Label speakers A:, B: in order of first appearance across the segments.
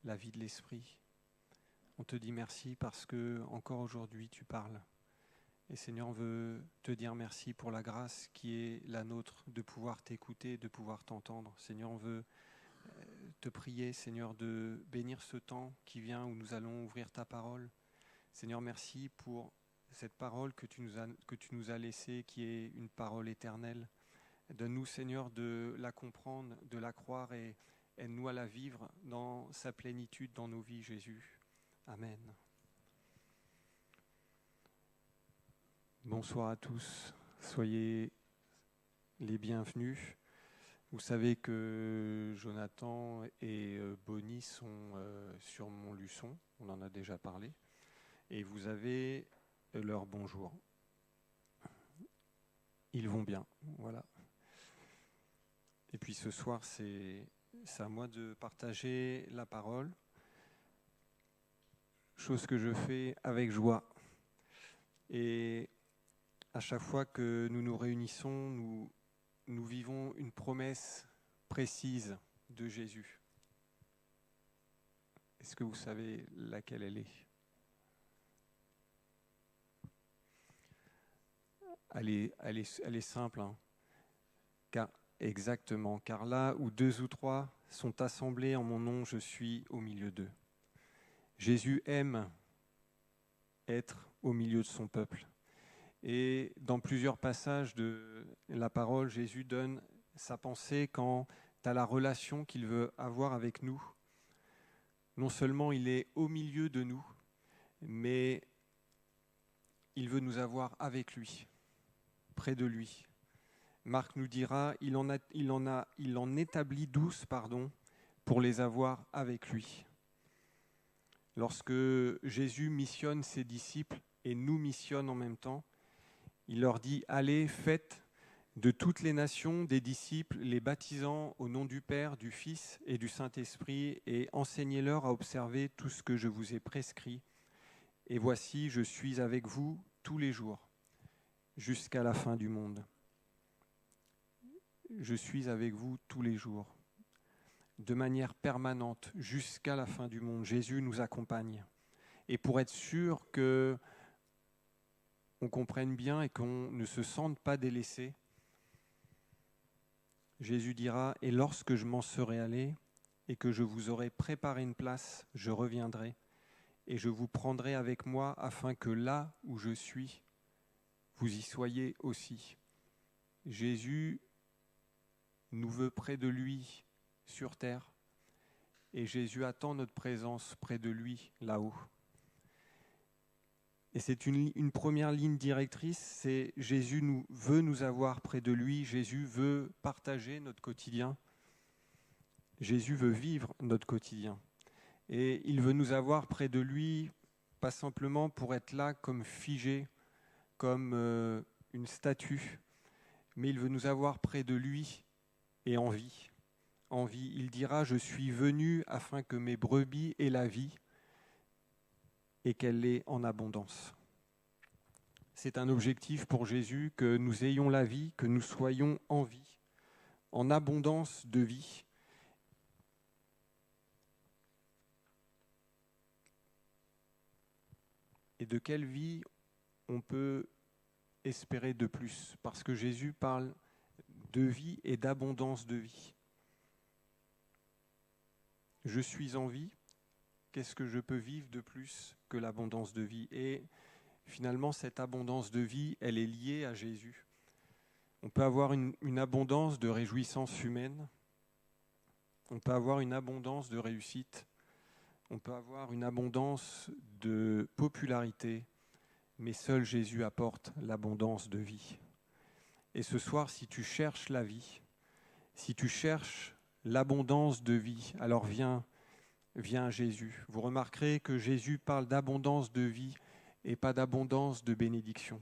A: la vie de l'esprit. On te dit merci parce que encore aujourd'hui tu parles. Et Seigneur, on veut te dire merci pour la grâce qui est la nôtre de pouvoir t'écouter, de pouvoir t'entendre. Seigneur, on veut te prier, Seigneur, de bénir ce temps qui vient où nous allons ouvrir ta parole. Seigneur, merci pour cette parole que tu nous as laissée, qui est une parole éternelle. Donne-nous, Seigneur, de la comprendre, de la croire et aide-nous à la vivre dans sa plénitude dans nos vies, Jésus. Amen. Bonsoir à tous, soyez les bienvenus. Vous savez que Jonathan et Bonnie sont sur Montluçon, on en a déjà parlé, et vous avez leur bonjour. Ils vont bien, voilà. Et puis ce soir, c'est à moi de partager la parole, chose que je fais avec joie. Et à chaque fois que nous nous réunissons, nous vivons une promesse précise de Jésus. Est-ce que vous savez laquelle elle est ? Elle est simple, hein. Exactement, car là où 2 ou 3 sont assemblés en mon nom, je suis au milieu d'eux. Jésus aime être au milieu de son peuple. Et dans plusieurs passages de la parole, Jésus donne sa pensée quant à la relation qu'il veut avoir avec nous. Non seulement il est au milieu de nous, mais il veut nous avoir avec lui, près de lui. Marc nous dira, il en établit 12, pour les avoir avec lui. Lorsque Jésus missionne ses disciples et nous missionne en même temps, il leur dit, allez, faites de toutes les nations des disciples, les baptisant au nom du Père, du Fils et du Saint-Esprit, et enseignez-leur à observer tout ce que je vous ai prescrit. Et voici, je suis avec vous tous les jours, jusqu'à la fin du monde. Je suis avec vous tous les jours, de manière permanente, jusqu'à la fin du monde. Jésus nous accompagne. Et pour être sûr qu'on comprenne bien et qu'on ne se sente pas délaissé, Jésus dira, « Et lorsque je m'en serai allé et que je vous aurai préparé une place, je reviendrai et je vous prendrai avec moi afin que là où je suis, vous y soyez aussi. » Jésus nous veut près de lui sur terre et Jésus attend notre présence près de lui là-haut. Et c'est une première ligne directrice, c'est Jésus veut nous avoir près de lui, Jésus veut partager notre quotidien, Jésus veut vivre notre quotidien. Et il veut nous avoir près de lui, pas simplement pour être là comme figé, comme une statue, mais il veut nous avoir près de lui et en vie. En vie, il dira, je suis venu afin que mes brebis aient la vie et qu'elle l'ait en abondance. C'est un objectif pour Jésus que nous ayons la vie, que nous soyons en vie, en abondance de vie. Et de quelle vie on peut espérer de plus ? Parce que Jésus parle de vie et d'abondance de vie. Je suis en vie, qu'est-ce que je peux vivre de plus que l'abondance de vie ? Et finalement, cette abondance de vie, elle est liée à Jésus. On peut avoir une abondance de réjouissance humaine, on peut avoir une abondance de réussite, on peut avoir une abondance de popularité, mais seul Jésus apporte l'abondance de vie. Et ce soir, si tu cherches la vie, si tu cherches l'abondance de vie, alors viens à Jésus. Vous remarquerez que Jésus parle d'abondance de vie et pas d'abondance de bénédiction.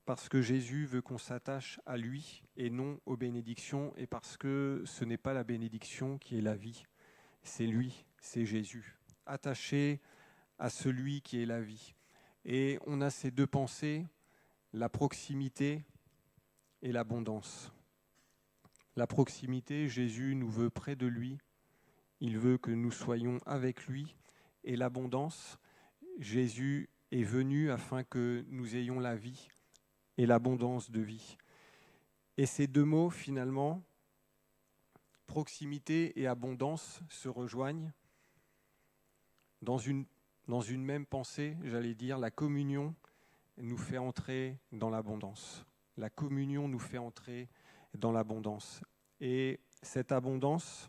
A: Parce que Jésus veut qu'on s'attache à lui et non aux bénédictions, et parce que ce n'est pas la bénédiction qui est la vie, c'est lui, c'est Jésus. Attaché à celui qui est la vie. Et on a ces deux pensées, la proximité et l'abondance. La proximité, Jésus nous veut près de lui, il veut que nous soyons avec lui. Et l'abondance, Jésus est venu afin que nous ayons la vie et l'abondance de vie. Et ces deux mots, finalement, proximité et abondance, se rejoignent dans une même pensée, j'allais dire, la communion nous fait entrer dans l'abondance. La communion nous fait entrer dans l'abondance. Et cette abondance,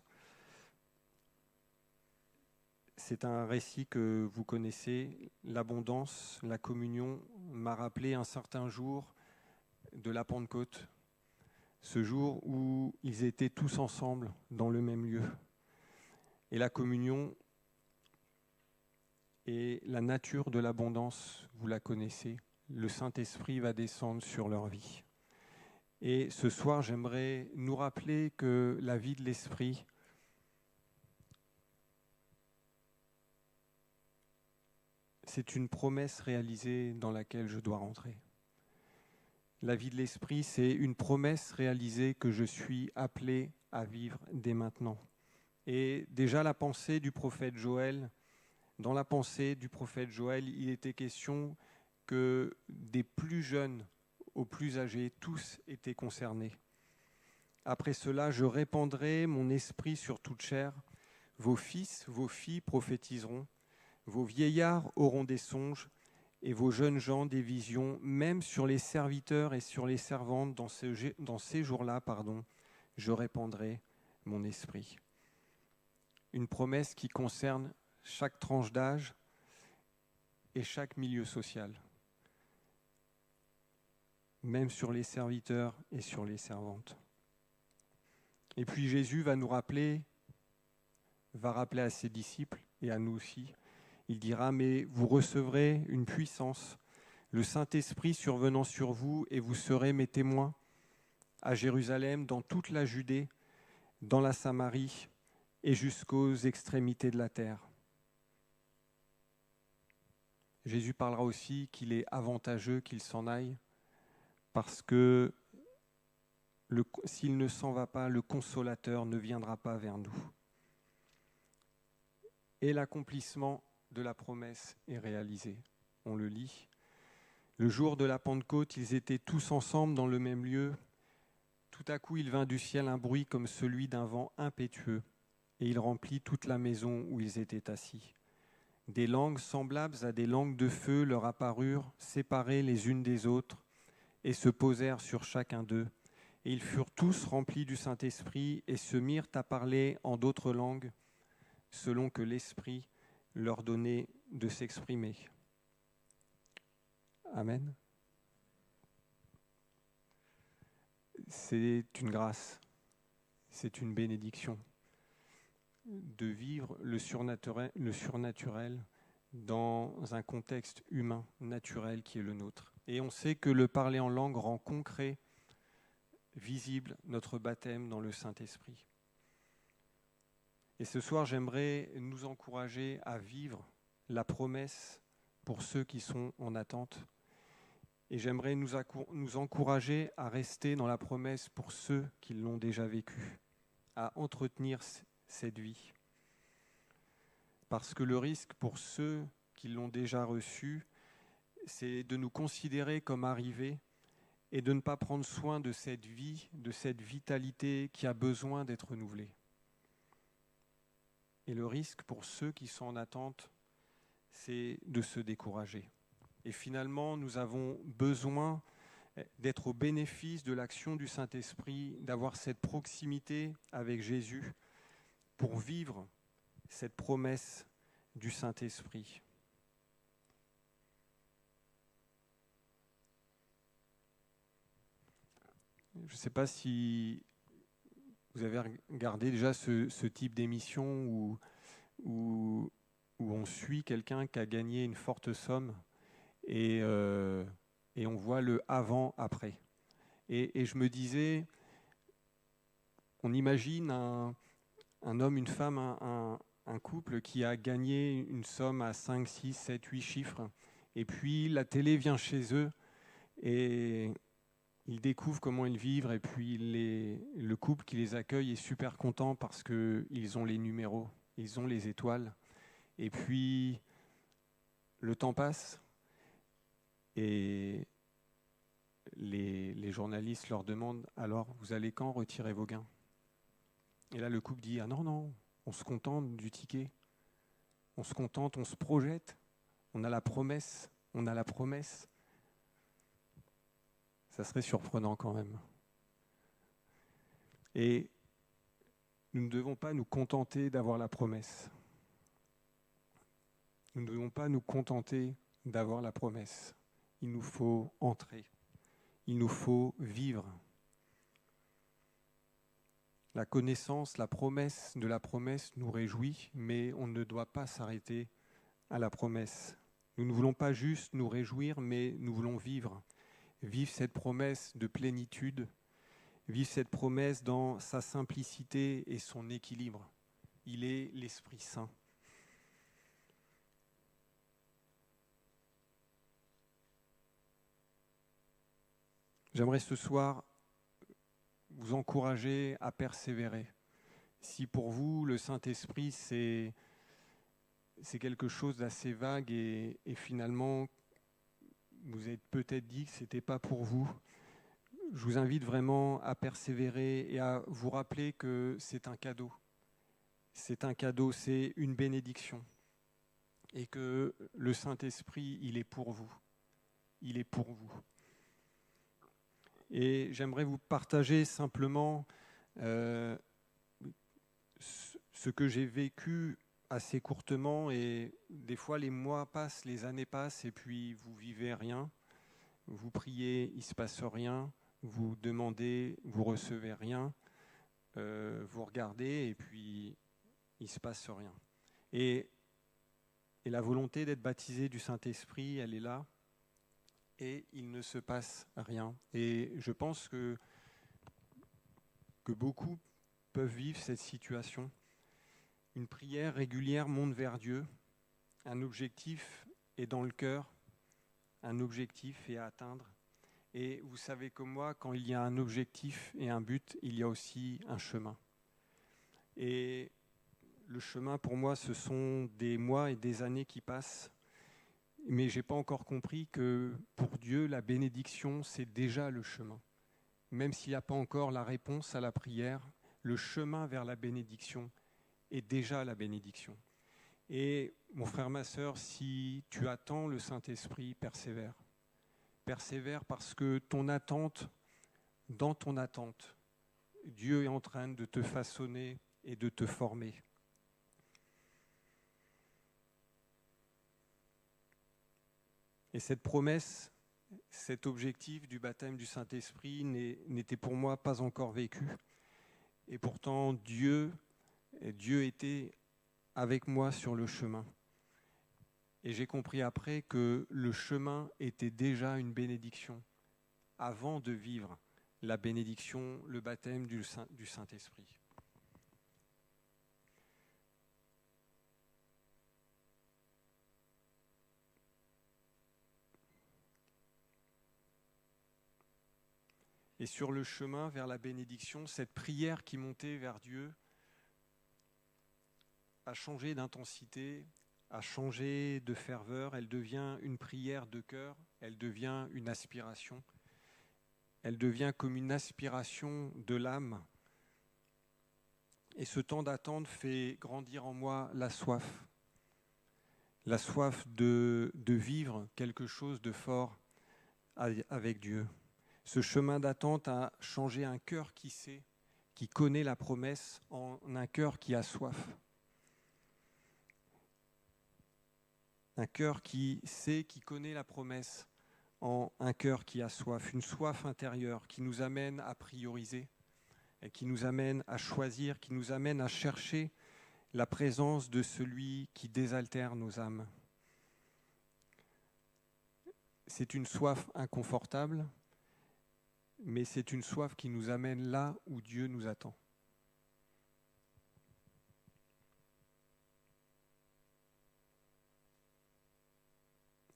A: c'est un récit que vous connaissez. L'abondance, la communion m'a rappelé un certain jour de la Pentecôte, ce jour où ils étaient tous ensemble dans le même lieu. Et la communion et la nature de l'abondance, vous la connaissez. Le Saint-Esprit va descendre sur leur vie. Et ce soir, j'aimerais nous rappeler que la vie de l'Esprit, c'est une promesse réalisée dans laquelle je dois rentrer. La vie de l'Esprit, c'est une promesse réalisée que je suis appelé à vivre dès maintenant. Et déjà la pensée du prophète Joël, dans la pensée du prophète Joël, il était question que des plus jeunes aux plus âgés, tous étaient concernés. Après cela, je répandrai mon esprit sur toute chair. Vos fils, vos filles prophétiseront. Vos vieillards auront des songes et vos jeunes gens des visions, même sur les serviteurs et sur les servantes dans ces jours-là, je répandrai mon esprit. Une promesse qui concerne chaque tranche d'âge et chaque milieu social, même sur les serviteurs et sur les servantes. Et puis Jésus va rappeler à ses disciples et à nous aussi. Il dira, mais vous recevrez une puissance, le Saint-Esprit survenant sur vous, et vous serez mes témoins à Jérusalem, dans toute la Judée, dans la Samarie et jusqu'aux extrémités de la terre. Jésus parlera aussi qu'il est avantageux qu'il s'en aille, parce que s'il ne s'en va pas, le Consolateur ne viendra pas vers nous. Et l'accomplissement de la promesse est réalisé. On le lit. Le jour de la Pentecôte, ils étaient tous ensemble dans le même lieu. Tout à coup, il vint du ciel un bruit comme celui d'un vent impétueux, et il remplit toute la maison où ils étaient assis. Des langues semblables à des langues de feu leur apparurent, séparées les unes des autres, et se posèrent sur chacun d'eux. Et ils furent tous remplis du Saint-Esprit et se mirent à parler en d'autres langues, selon que l'Esprit leur donnait de s'exprimer. Amen. C'est une grâce, c'est une bénédiction de vivre le surnaturel dans un contexte humain, naturel qui est le nôtre. Et on sait que le parler en langue rend concret, visible notre baptême dans le Saint-Esprit. Et ce soir, j'aimerais nous encourager à vivre la promesse pour ceux qui sont en attente. Et j'aimerais nous encourager à rester dans la promesse pour ceux qui l'ont déjà vécue, à entretenir cette vie. Parce que le risque pour ceux qui l'ont déjà reçue, c'est de nous considérer comme arrivés et de ne pas prendre soin de cette vie, de cette vitalité qui a besoin d'être renouvelée. Et le risque pour ceux qui sont en attente, c'est de se décourager. Et finalement, nous avons besoin d'être au bénéfice de l'action du Saint-Esprit, d'avoir cette proximité avec Jésus pour vivre cette promesse du Saint-Esprit. Je ne sais pas si vous avez regardé déjà ce type d'émission où on suit quelqu'un qui a gagné une forte somme et on voit le avant-après. Et je me disais, on imagine un homme, une femme, un couple qui a gagné une somme à 5, 6, 7, 8 chiffres, et puis la télé vient chez eux et ils découvrent comment ils vivent, et puis le couple qui les accueille est super content parce qu'ils ont les numéros ils ont les étoiles. Et puis, le temps passe et les journalistes leur demandent « Alors, vous allez quand retirer vos gains ?» Et là, le couple dit « Ah non, non, on se contente du ticket. On se contente, on se projette. On a la promesse. On a la promesse. » Ça serait surprenant quand même. Et nous ne devons pas nous contenter d'avoir la promesse. Nous ne devons pas nous contenter d'avoir la promesse. Il nous faut entrer. Il nous faut vivre. La connaissance, la promesse de la promesse nous réjouit, mais on ne doit pas s'arrêter à la promesse. Nous ne voulons pas juste nous réjouir, mais nous voulons vivre. Vivre cette promesse de plénitude, vivre cette promesse dans sa simplicité et son équilibre. Il est l'Esprit Saint. J'aimerais ce soir vous encourager à persévérer. Si pour vous, le Saint-Esprit, c'est quelque chose d'assez vague et finalement, vous êtes peut-être dit que ce n'était pas pour vous, je vous invite vraiment à persévérer et à vous rappeler que c'est un cadeau. C'est un cadeau, c'est une bénédiction. Et que le Saint-Esprit, il est pour vous. Il est pour vous. Et j'aimerais vous partager simplement ce que j'ai vécu assez courtement. Et des fois, les mois passent, les années passent, et puis vous vivez rien. Vous priez, il ne se passe rien. Vous demandez, vous recevez rien. Vous regardez, et puis il ne se passe rien. Et la volonté d'être baptisé du Saint-Esprit, elle est là. Et il ne se passe rien. Et je pense que beaucoup peuvent vivre cette situation. Une prière régulière monte vers Dieu. Un objectif est dans le cœur. Un objectif est à atteindre. Et vous savez comme moi, quand il y a un objectif et un but, il y a aussi un chemin. Et le chemin, pour moi, ce sont des mois et des années qui passent. Mais je n'ai pas encore compris que pour Dieu, la bénédiction, c'est déjà le chemin. Même s'il n'y a pas encore la réponse à la prière, le chemin vers la bénédiction est déjà la bénédiction. Et mon frère, ma sœur, si tu attends le Saint-Esprit, persévère. Persévère parce que dans ton attente, Dieu est en train de te façonner et de te former. Et cette promesse, cet objectif du baptême du Saint-Esprit n'était pour moi pas encore vécu. Et pourtant, Dieu était avec moi sur le chemin. Et j'ai compris après que le chemin était déjà une bénédiction avant de vivre la bénédiction, le baptême du Saint-Esprit. Et sur le chemin vers la bénédiction, cette prière qui montait vers Dieu a changé d'intensité, a changé de ferveur. Elle devient une prière de cœur, elle devient une aspiration. Elle devient comme une aspiration de l'âme. Et ce temps d'attente fait grandir en moi la soif de vivre quelque chose de fort avec Dieu. Ce chemin d'attente a changé un cœur qui sait, qui connaît la promesse, en un cœur qui a soif. Un cœur qui sait, qui connaît la promesse, en un cœur qui a soif. Une soif intérieure qui nous amène à prioriser, et qui nous amène à choisir, qui nous amène à chercher la présence de celui qui désaltère nos âmes. C'est une soif inconfortable, mais c'est une soif qui nous amène là où Dieu nous attend.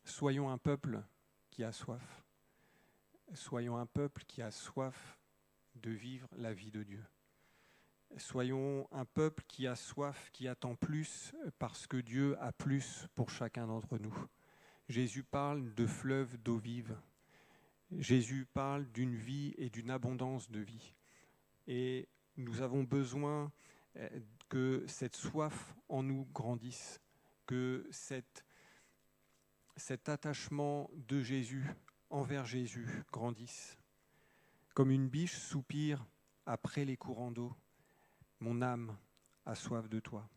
A: Soyons un peuple qui a soif. Soyons un peuple qui a soif de vivre la vie de Dieu. Soyons un peuple qui a soif, qui attend plus, parce que Dieu a plus pour chacun d'entre nous. Jésus parle de fleuves d'eau vive. Jésus parle d'une vie et d'une abondance de vie. Et nous avons besoin que cette soif en nous grandisse, que cet attachement de Jésus envers Jésus grandisse. Comme une biche soupire après les courants d'eau, mon âme a soif de toi.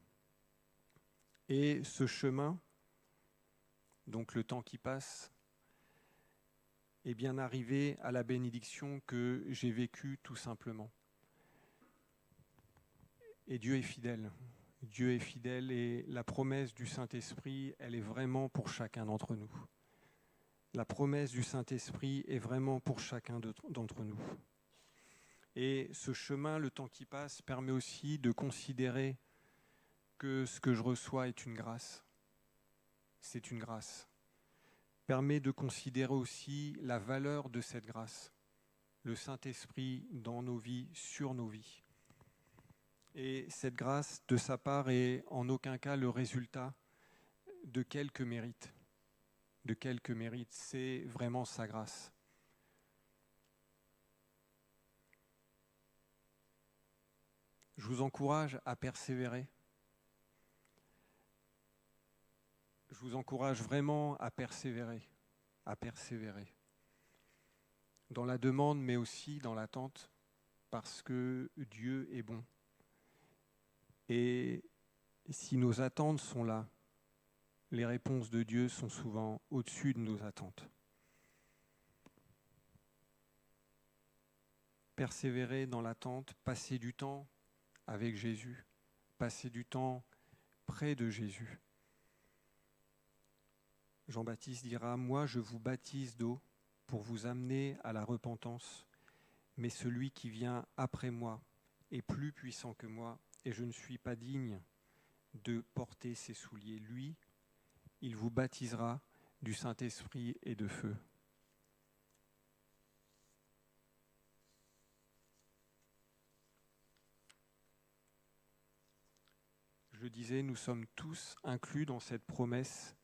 A: Et ce chemin, donc le temps qui passe, est bien arrivé à la bénédiction que j'ai vécue tout simplement. Et Dieu est fidèle. Dieu est fidèle et la promesse du Saint-Esprit, elle est vraiment pour chacun d'entre nous. La promesse du Saint-Esprit est vraiment pour chacun d'entre nous. Et ce chemin, le temps qui passe, permet aussi de considérer que ce que je reçois est une grâce. C'est une grâce. Permet de considérer aussi la valeur de cette grâce, le Saint-Esprit dans nos vies, sur nos vies. Et cette grâce, de sa part, est en aucun cas le résultat de quelque mérite. De quelque mérite, c'est vraiment sa grâce. Je vous encourage à persévérer. Je vous encourage vraiment à persévérer. Dans la demande, mais aussi dans l'attente, parce que Dieu est bon. Et si nos attentes sont là, les réponses de Dieu sont souvent au-dessus de nos attentes. Persévérer dans l'attente, passer du temps avec Jésus, passer du temps près de Jésus. Jean-Baptiste dira « Moi, je vous baptise d'eau pour vous amener à la repentance, mais celui qui vient après moi est plus puissant que moi, et je ne suis pas digne de porter ses souliers. Lui, il vous baptisera du Saint-Esprit et de feu. » Je disais, nous sommes tous inclus dans cette promesse.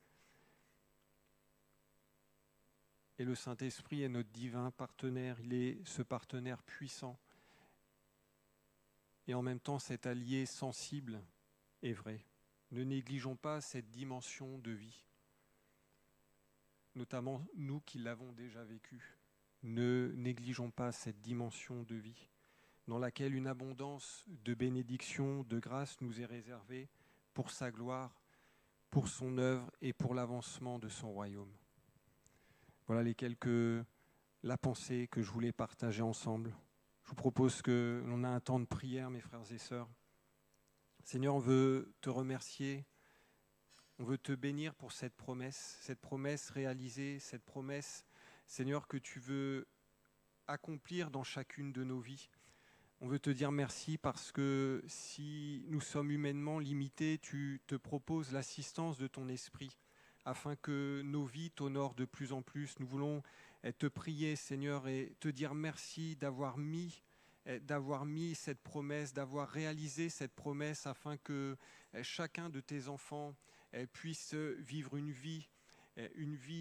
A: Et le Saint-Esprit est notre divin partenaire. Il est ce partenaire puissant. Et en même temps, cet allié sensible est vrai. Ne négligeons pas cette dimension de vie. Notamment nous qui l'avons déjà vécu. Ne négligeons pas cette dimension de vie dans laquelle une abondance de bénédictions, de grâce nous est réservée pour sa gloire, pour son œuvre et pour l'avancement de son royaume. Voilà la pensée que je voulais partager ensemble. Je vous propose que l'on ait un temps de prière, mes frères et sœurs. Seigneur, on veut te remercier, on veut te bénir pour cette promesse réalisée, cette promesse, Seigneur, que tu veux accomplir dans chacune de nos vies. On veut te dire merci parce que si nous sommes humainement limités, tu te proposes l'assistance de ton esprit afin que nos vies t'honorent de plus en plus. Nous voulons te prier, Seigneur, et te dire merci d'avoir mis cette promesse, d'avoir réalisé cette promesse afin que chacun de tes enfants puisse vivre une vie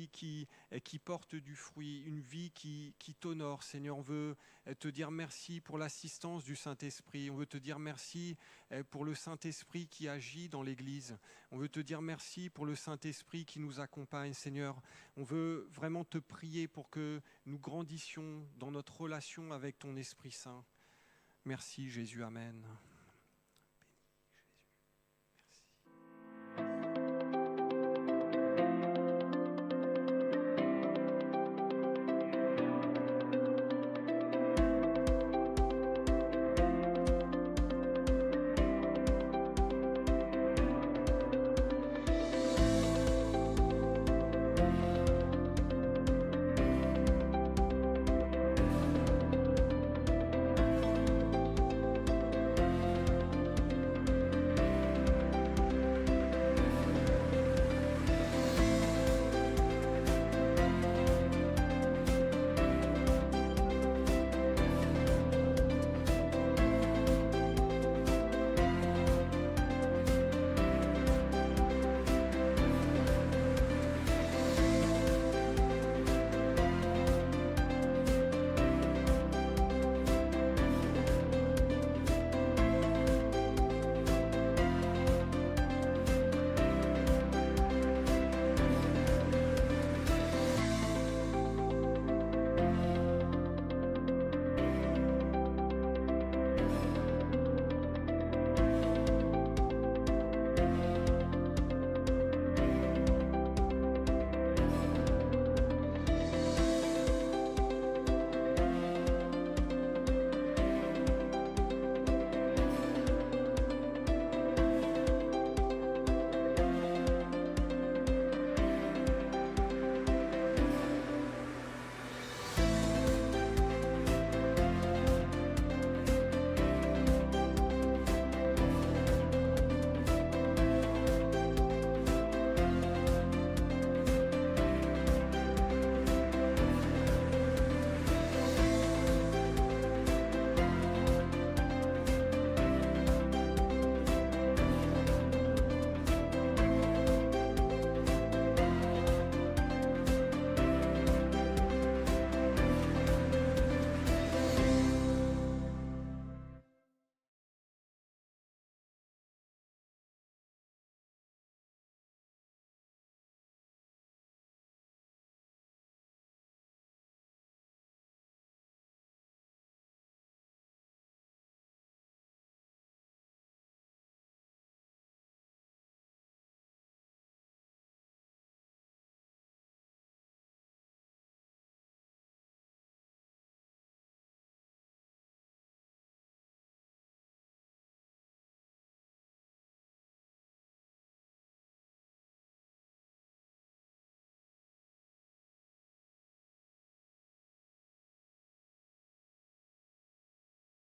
A: qui porte du fruit, une vie qui t'honore. Seigneur, on veut te dire merci pour l'assistance du Saint-Esprit. On veut te dire merci pour le Saint-Esprit qui agit dans l'Église. On veut te dire merci pour le Saint-Esprit qui nous accompagne, Seigneur. On veut vraiment te prier pour que nous grandissions dans notre relation avec ton Esprit Saint. Merci Jésus, Amen.